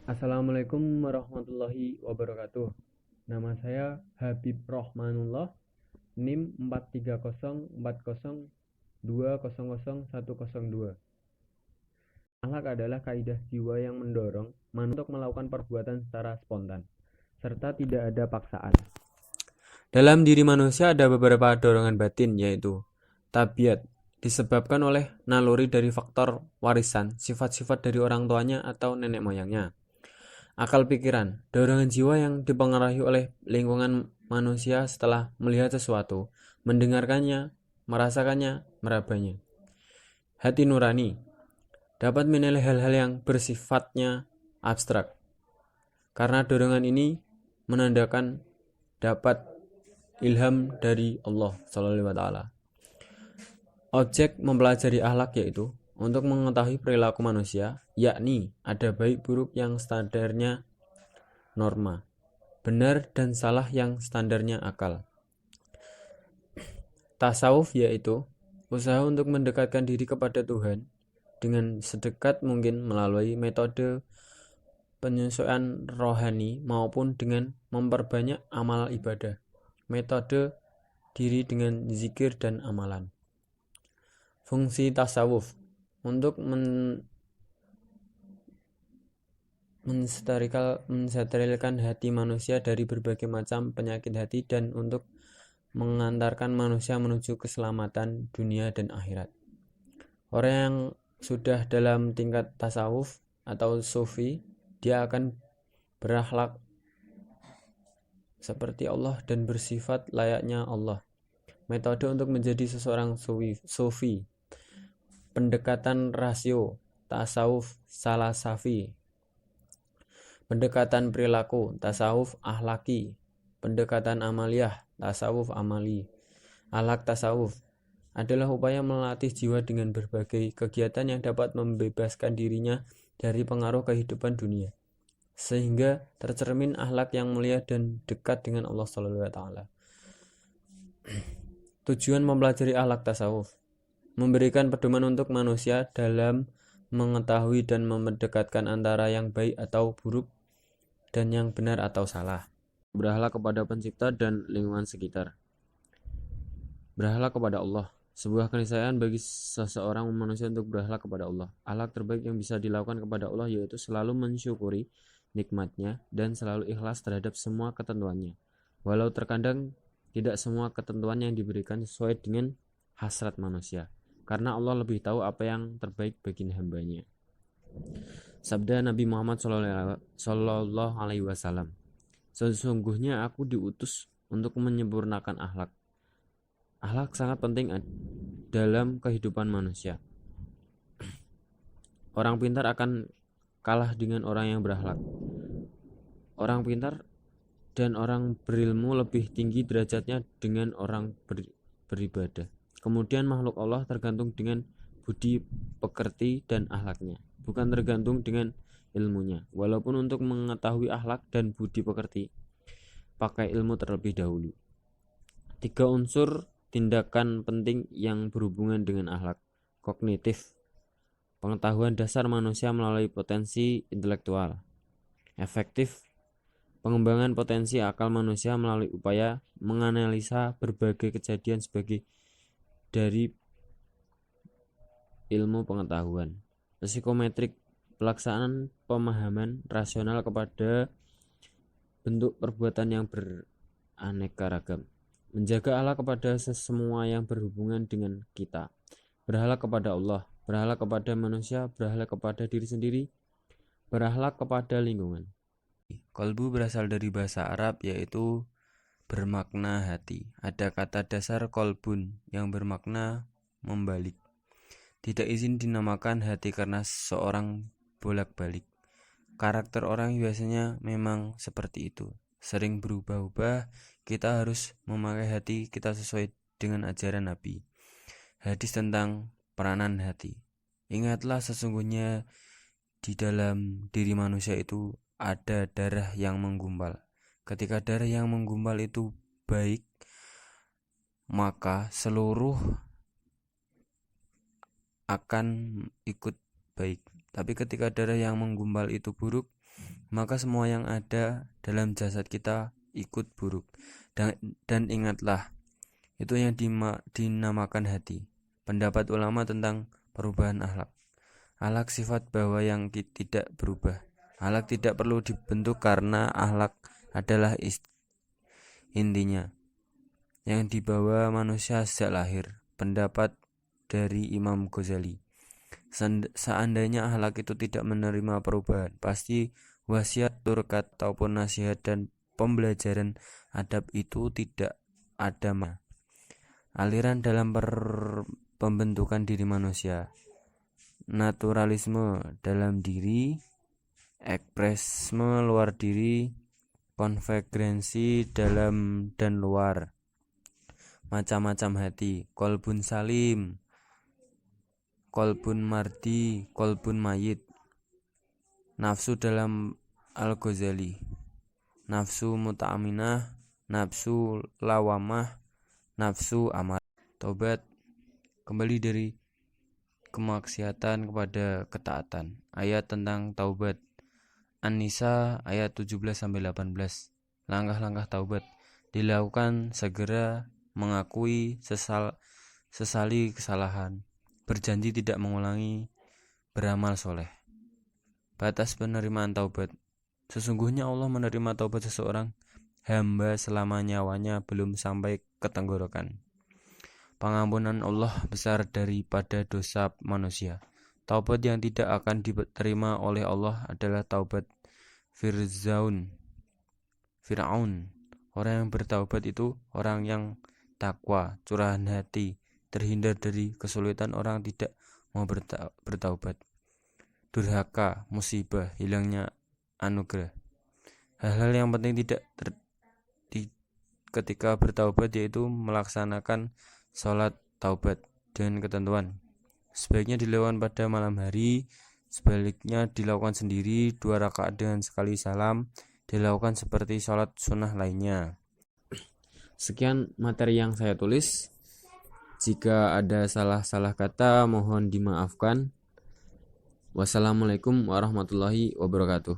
Assalamualaikum warahmatullahi wabarakatuh. Nama saya Habib Rohmanullah, NIM 43040200102. Akhlak adalah kaidah jiwa yang mendorong manusia untuk melakukan perbuatan secara spontan, serta tidak ada paksaan. Dalam diri manusia ada beberapa dorongan batin, yaitu tabiat, disebabkan oleh naluri dari faktor warisan, sifat-sifat dari orang tuanya atau nenek moyangnya. Akal pikiran, dorongan jiwa yang dipengaruhi oleh lingkungan manusia setelah melihat sesuatu, mendengarkannya, merasakannya, merabanya. Hati nurani, dapat menilai hal-hal yang bersifatnya abstrak. Karena dorongan ini menandakan dapat ilham dari Allah SWT. Objek mempelajari akhlak yaitu untuk mengetahui perilaku manusia, yakni ada baik buruk yang standarnya norma, benar dan salah yang standarnya akal. Tasawuf yaitu usaha untuk mendekatkan diri kepada Tuhan dengan sedekat mungkin melalui metode penyesuaian rohani maupun dengan memperbanyak amal ibadah. Metode diri dengan zikir dan amalan. Fungsi tasawuf untuk mensterilkan hati manusia dari berbagai macam penyakit hati dan untuk mengantarkan manusia menuju keselamatan dunia dan akhirat. Orang yang sudah dalam tingkat tasawuf atau sufi, dia akan berakhlak seperti Allah dan bersifat layaknya Allah. Metode untuk menjadi seseorang sufi, pendekatan rasio, tasawuf salasafi, pendekatan perilaku, tasawuf akhlaki, pendekatan amaliyah, tasawuf amali. Akhlak tasawuf adalah upaya melatih jiwa dengan berbagai kegiatan yang dapat membebaskan dirinya dari pengaruh kehidupan dunia, sehingga tercermin akhlak yang mulia dan dekat dengan Allah SWT. Tujuan mempelajari akhlak tasawuf memberikan pedoman untuk manusia dalam mengetahui dan mendekatkan antara yang baik atau buruk dan yang benar atau salah. Berakhlak kepada pencipta dan lingkungan sekitar. Berakhlak kepada Allah. Sebuah keniscayaan bagi seseorang manusia untuk berakhlak kepada Allah. Akhlak terbaik yang bisa dilakukan kepada Allah yaitu selalu mensyukuri nikmatnya dan selalu ikhlas terhadap semua ketentuannya. Walau terkadang tidak semua ketentuan yang diberikan sesuai dengan hasrat manusia. Karena Allah lebih tahu apa yang terbaik bagi hambanya. Sabda Nabi Muhammad SAW. Sesungguhnya aku diutus untuk menyempurnakan akhlak. Akhlak sangat penting dalam kehidupan manusia. Orang pintar akan kalah dengan orang yang berakhlak. Orang pintar dan orang berilmu lebih tinggi derajatnya dengan orang beribadah. Kemudian makhluk Allah tergantung dengan budi pekerti dan akhlaknya, bukan tergantung dengan ilmunya. Walaupun untuk mengetahui akhlak dan budi pekerti, pakai ilmu terlebih dahulu. 3 unsur tindakan penting yang berhubungan dengan akhlak. Kognitif, pengetahuan dasar manusia melalui potensi intelektual. Efektif, pengembangan potensi akal manusia melalui upaya menganalisa berbagai kejadian sebagai dari ilmu pengetahuan. Psikometrik, pelaksanaan pemahaman rasional kepada bentuk perbuatan yang beraneka ragam. Menjaga akhlak kepada semua yang berhubungan dengan kita. Berakhlak kepada Allah, berakhlak kepada manusia, berakhlak kepada diri sendiri, berakhlak kepada lingkungan. Kolbu berasal dari bahasa Arab yaitu bermakna hati. Ada kata dasar kolbun yang bermakna membalik. Tidak izin dinamakan hati karena seorang bolak-balik. Karakter orang biasanya memang seperti itu. Sering berubah-ubah, kita harus memakai hati kita sesuai dengan ajaran Nabi. Hadis tentang peranan hati. Ingatlah sesungguhnya di dalam diri manusia itu ada darah yang menggumpal. Ketika darah yang menggumpal itu baik, maka seluruh akan ikut baik. Tapi ketika darah yang menggumpal itu buruk, maka semua yang ada dalam jasad kita ikut buruk. Dan ingatlah, itu yang dinamakan hati. Pendapat ulama tentang perubahan akhlak. Akhlak sifat bahwa yang tidak berubah. Akhlak tidak perlu dibentuk karena akhlak adalah intinya yang dibawa manusia sejak lahir. Pendapat dari Imam Ghazali. Seandainya akhlak itu tidak menerima perubahan, pasti wasiat, turkat ataupun nasihat dan pembelajaran adab itu tidak ada. Aliran dalam pembentukan diri manusia, naturalisme dalam diri, ekspresme luar diri, konvergensi dalam dan luar, macam-macam hati, kolbun salim, kolbun mardi, kolbun mayit, nafsu dalam Al-Ghazali, nafsu muta'aminah, nafsu lawamah, nafsu amat. Taubat, kembali dari kemaksiatan kepada ketaatan. Ayat tentang taubat, An-Nisa ayat 17-18. Langkah-langkah taubat dilakukan segera, mengakui sesali kesalahan, berjanji tidak mengulangi, beramal soleh. Batas penerimaan taubat. Sesungguhnya Allah menerima taubat seseorang hamba selama nyawanya belum sampai ke tenggorokan. Pengampunan Allah besar daripada dosa manusia. Taubat yang tidak akan diterima oleh Allah adalah taubat Fir'aun. Orang yang bertaubat itu orang yang takwa, curahan hati, terhindar dari kesulitan orang tidak mau bertaubat. Durhaka, musibah, hilangnya anugerah. Hal-hal yang penting ketika bertaubat yaitu melaksanakan sholat taubat dengan ketentuan. Sebaiknya dilakukan pada malam hari, sebaliknya dilakukan sendiri 2 rakaat dengan sekali salam, dilakukan seperti sholat sunnah lainnya. Sekian materi yang saya tulis. Jika ada salah-salah kata mohon dimaafkan. Wassalamualaikum warahmatullahi wabarakatuh.